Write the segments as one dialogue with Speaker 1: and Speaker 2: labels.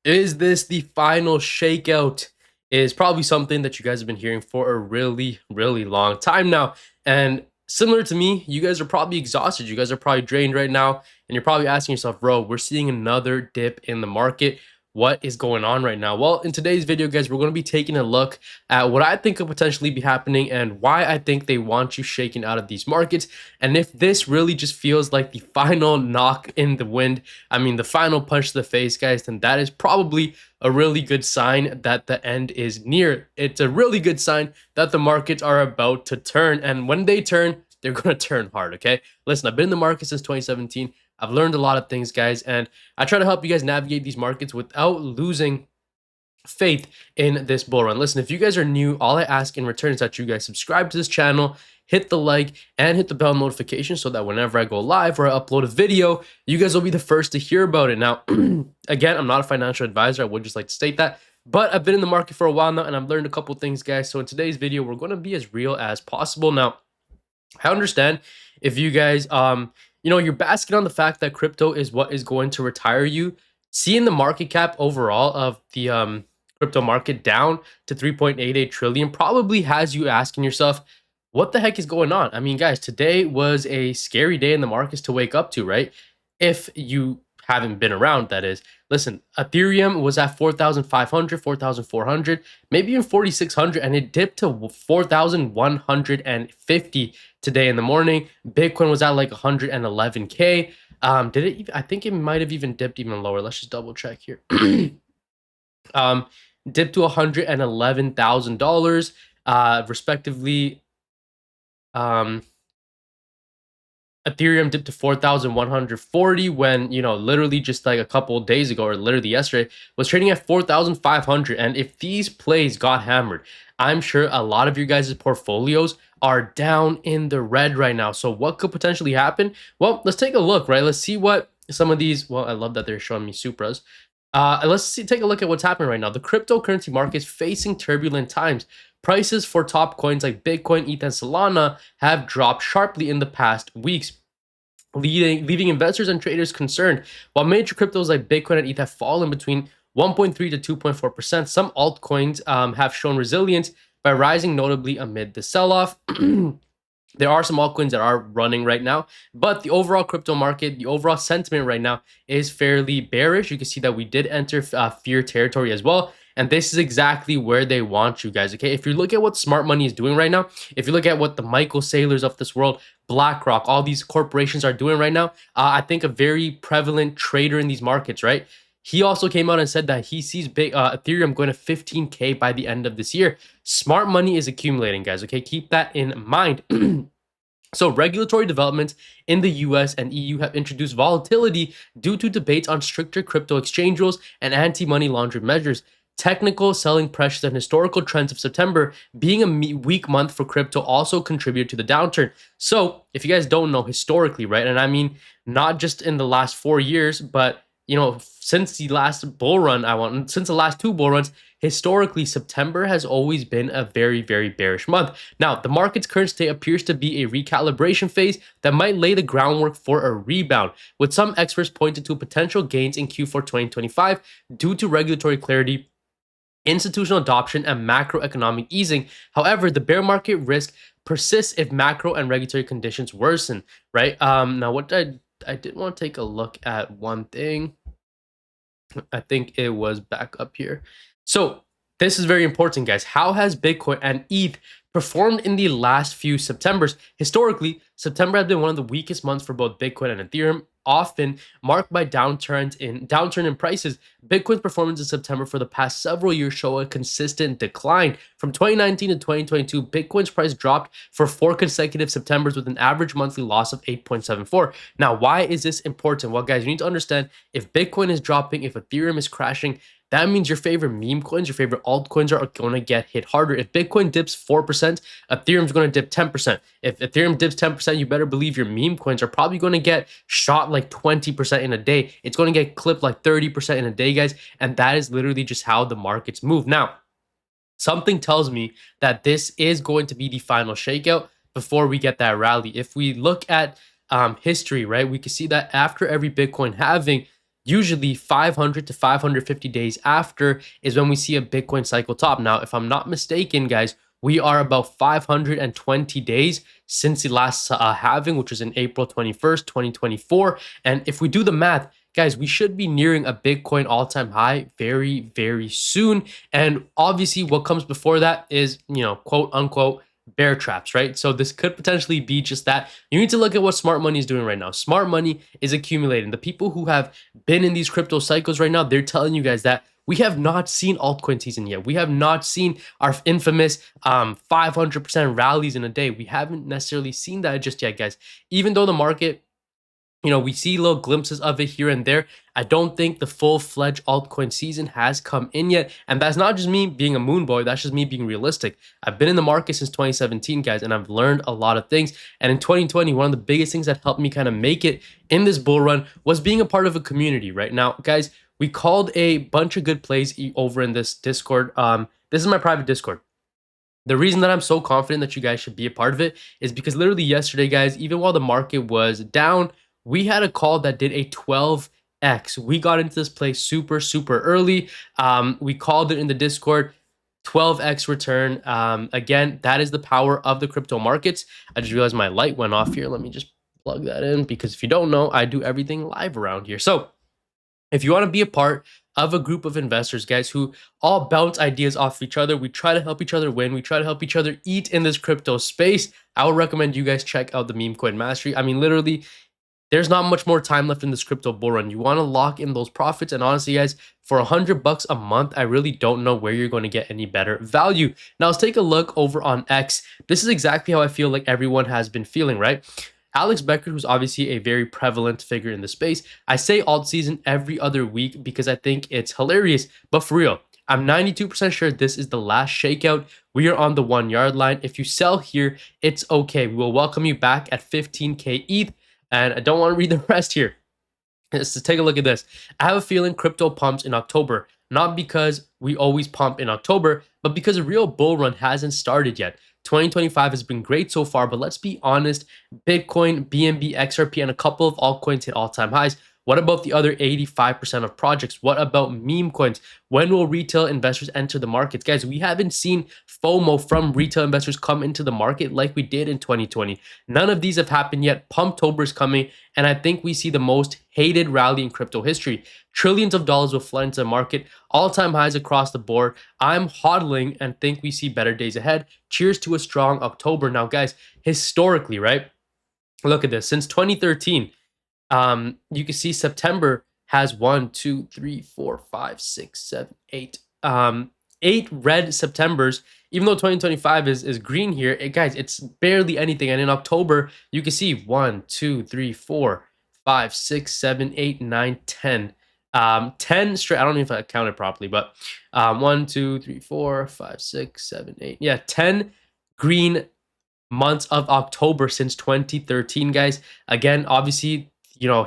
Speaker 1: Is this the final shakeout? Is probably something that you guys have been hearing for a really, really long time now. And similar to me, you guys are probably exhausted. You guys are probably drained right now. And you're probably asking yourself, bro, we're seeing another dip in the market. What is going on right now? Well, in today's video, guys, we're going to be taking a look at what I think could potentially be happening and why I think they want you shaken out of these markets. And if this really just feels like the final knock in the wind, I mean, the final punch to the face, guys, then that is probably a really good sign that the end is near. It's a really good sign that the markets are about to turn. And when they turn, they're going to turn hard, okay? Listen, I've been in the market since 2017. I've learned a lot of things, guys, and I try to help you guys navigate these markets without losing faith in this bull run. Listen, if you guys are new, all I ask in return is that you guys subscribe to this channel, hit the like, and hit the bell notification so that whenever I go live or I upload a video, you guys will be the first to hear about it. Now, again, I'm not a financial advisor. I would just like to state that. But I've been in the market for a while now, and I've learned a couple things, guys. So in today's video, we're going to be as real as possible. Now, I understand if you guys, you're basking on the fact that crypto is what is going to retire you. Seeing the market cap overall of the crypto market down to 3.88 trillion probably has you asking yourself, what the heck is going on? I mean, guys, today was a scary day in the markets to wake up to, right? If you haven't been around, that is. Listen, Ethereum was at 4,500, 4,400, maybe even 4,600, and it dipped to 4,150 today in the morning. Bitcoin was at like 111K. Did it even, I think it might have even dipped even lower. Let's just double check here. Dipped to $111,000, respectively. Ethereum dipped to 4,140 when, literally just like a couple of days ago or literally yesterday was trading at 4,500. And if these plays got hammered, I'm sure a lot of your guys' portfolios are down in the red right now. So what could potentially happen? Well, let's take a look, right? Let's see what some of these, well, I love that they're showing me Supras. Take a look at what's happening right now. The cryptocurrency market is facing turbulent times. Prices for top coins like Bitcoin, ETH, and Solana have dropped sharply in the past weeks, leaving investors and traders concerned. While major cryptos like Bitcoin and ETH have fallen between 1.3 to 2.4%, some altcoins have shown resilience by rising notably amid the sell-off. There are some altcoins that are running right now, but the overall crypto market, the overall sentiment right now is fairly bearish. You can see that we did enter fear territory as well. And this is exactly where they want you guys, okay? If you look at what smart money is doing right now, if you look at what the Michael Saylors of this world, BlackRock, all these corporations are doing right now, I think a very prevalent trader in these markets, right? He also came out and said that he sees Ethereum going to 15K by the end of this year. Smart money is accumulating, guys, okay? Keep that in mind. So regulatory developments in the US and EU have introduced volatility due to debates on stricter crypto exchange rules and anti-money laundering measures. Technical selling pressures and historical trends of September being a weak month for crypto also contributed to the downturn. So if you guys don't know historically, right, and I mean not just in the last 4 years, but since the last bull run, since the last two bull runs, historically, September has always been a very, very bearish month. Now, the market's current state appears to be a recalibration phase that might lay the groundwork for a rebound, with some experts pointing to potential gains in Q4 2025 due to regulatory clarity, institutional adoption, and macroeconomic easing. However, the bear market risk persists if macro and regulatory conditions worsen, right? Now, what I did want to take a look at one thing. I think it was back up here. So this is very important, guys. How has Bitcoin and ETH performed in the last few Septembers? Historically, September has been one of the weakest months for both Bitcoin and Ethereum, often marked by downturn in prices. Bitcoin's performance in September for the past several years show a consistent decline. From 2019 to 2022, Bitcoin's price dropped for 4 consecutive Septembers with an average monthly loss of 8.74. Now, why is this important? Well, guys, you need to understand if Bitcoin is dropping, if Ethereum is crashing, that means your favorite meme coins, your favorite altcoins are going to get hit harder. If Bitcoin dips 4%, Ethereum's going to dip 10%. If Ethereum dips 10%, you better believe your meme coins are probably going to get shot like 20% in a day. It's going to get clipped like 30% in a day, guys. And that is literally just how the markets move. Now, something tells me that this is going to be the final shakeout before we get that rally. If we look at history, right, we can see that after every Bitcoin halving, usually 500 to 550 days after is when we see a Bitcoin cycle top. Now, if I'm not mistaken, guys, we are about 520 days since the last halving, which was in April 21st, 2024. And if we do the math, guys, we should be nearing a Bitcoin all-time high very, very soon. And obviously what comes before that is, quote unquote, bear traps, right? So this could potentially be just that. You need to look at what smart money is doing right now. Smart money is accumulating. The people who have been in these crypto cycles right now, they're telling you guys that we have not seen altcoin season yet. We have not seen our infamous 500% rallies in a day. We haven't necessarily seen that just yet, guys. Even though the market, we see little glimpses of it here and there, I don't think the full-fledged altcoin season has come in yet. And that's not just me being a moon boy. That's just me being realistic. I've been in the market since 2017, guys, and I've learned a lot of things. And in 2020, one of the biggest things that helped me kind of make it in this bull run was being a part of a community. Right now, guys, we called a bunch of good plays over in this Discord. This is my private Discord. The reason that I'm so confident that you guys should be a part of it is because literally yesterday, guys, even while the market was down, we had a call that did a 12x. We got into this play super, super early. We called it in the Discord, 12x return. Again, that is the power of the crypto markets. I just realized my light went off here. Let me just plug that in, because if you don't know, I do everything live around here. So if you want to be a part of a group of investors, guys, who all bounce ideas off each other, we try to help each other win, we try to help each other eat in this crypto space, I would recommend you guys check out the Memecoin Mastery. I mean, literally, there's not much more time left in this crypto bull run. You want to lock in those profits. And honestly, guys, for $100 a month, I really don't know where you're going to get any better value. Now, let's take a look over on X. This is exactly how I feel like everyone has been feeling, right? Alex Becker, who's obviously a very prevalent figure in the space. I say alt season every other week because I think it's hilarious. But for real, I'm 92% sure this is the last shakeout. We are on the 1 yard line. If you sell here, it's okay. We will welcome you back at 15K ETH. And I don't want to read the rest here. Let's take a look at this. I have a feeling crypto pumps in October, not because we always pump in October, but because a real bull run hasn't started yet. 2025 has been great so far, but let's be honest, Bitcoin, BNB, XRP, and a couple of altcoins hit all-time highs. What about the other 85% of projects? What about meme coins? When will retail investors enter the markets? Guys, we haven't seen FOMO from retail investors come into the market like we did in 2020. None of these have happened yet. Pumptober is coming, and I think we see the most hated rally in crypto history. Trillions of dollars will flood into the market, all-time highs across the board. I'm hodling and think we see better days ahead. Cheers to a strong October. Now, guys, historically, right? Look at this. Since 2013, you can see September has 1, 2, 3, 4, 5, 6, 7, 8. 8 red Septembers, even though 2025 is green here. Guys, it's barely anything. And in October, you can see 1, 2, 3, 4, 5, 6, 7, 8, 9, 10. 10 straight. I don't know if I counted properly, but 1, 2, 3, 4, 5, 6, 7, 8. Yeah, 10 green months of October since 2013, guys. Again, obviously,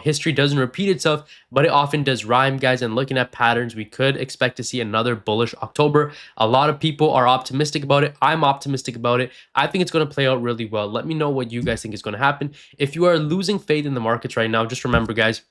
Speaker 1: history doesn't repeat itself, but it often does rhyme, guys. And looking at patterns, we could expect to see another bullish October. A lot of people are optimistic about it. I'm optimistic about it. I think it's going to play out really well. Let me know what you guys think is going to happen. If you are losing faith in the markets right now, just remember, guys,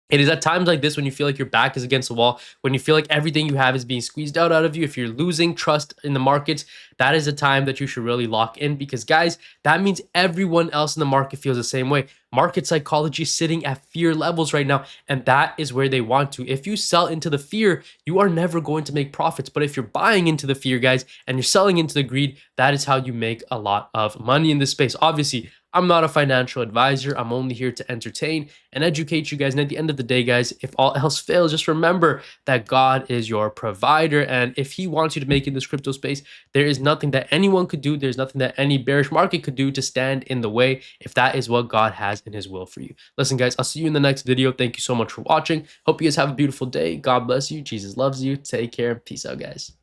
Speaker 1: it is at times like this when you feel like your back is against the wall, when you feel like everything you have is being squeezed out of you. If you're losing trust in the markets, that is a time that you should really lock in, because, guys, that means everyone else in the market feels the same way. Market psychology is sitting at fear levels right now, and that is where they want to. If you sell into the fear, you are never going to make profits. But if you're buying into the fear, guys, and you're selling into the greed, that is how you make a lot of money in this space. Obviously, I'm not a financial advisor. I'm only here to entertain and educate you guys. And at the end of the day, guys, if all else fails, just remember that God is your provider. And if he wants you to make it in this crypto space, there is nothing that anyone could do. There's nothing that any bearish market could do to stand in the way, if that is what God has in his will for you. Listen, guys, I'll see you in the next video. Thank you so much for watching. Hope you guys have a beautiful day. God bless you. Jesus loves you. Take care. Peace out, guys.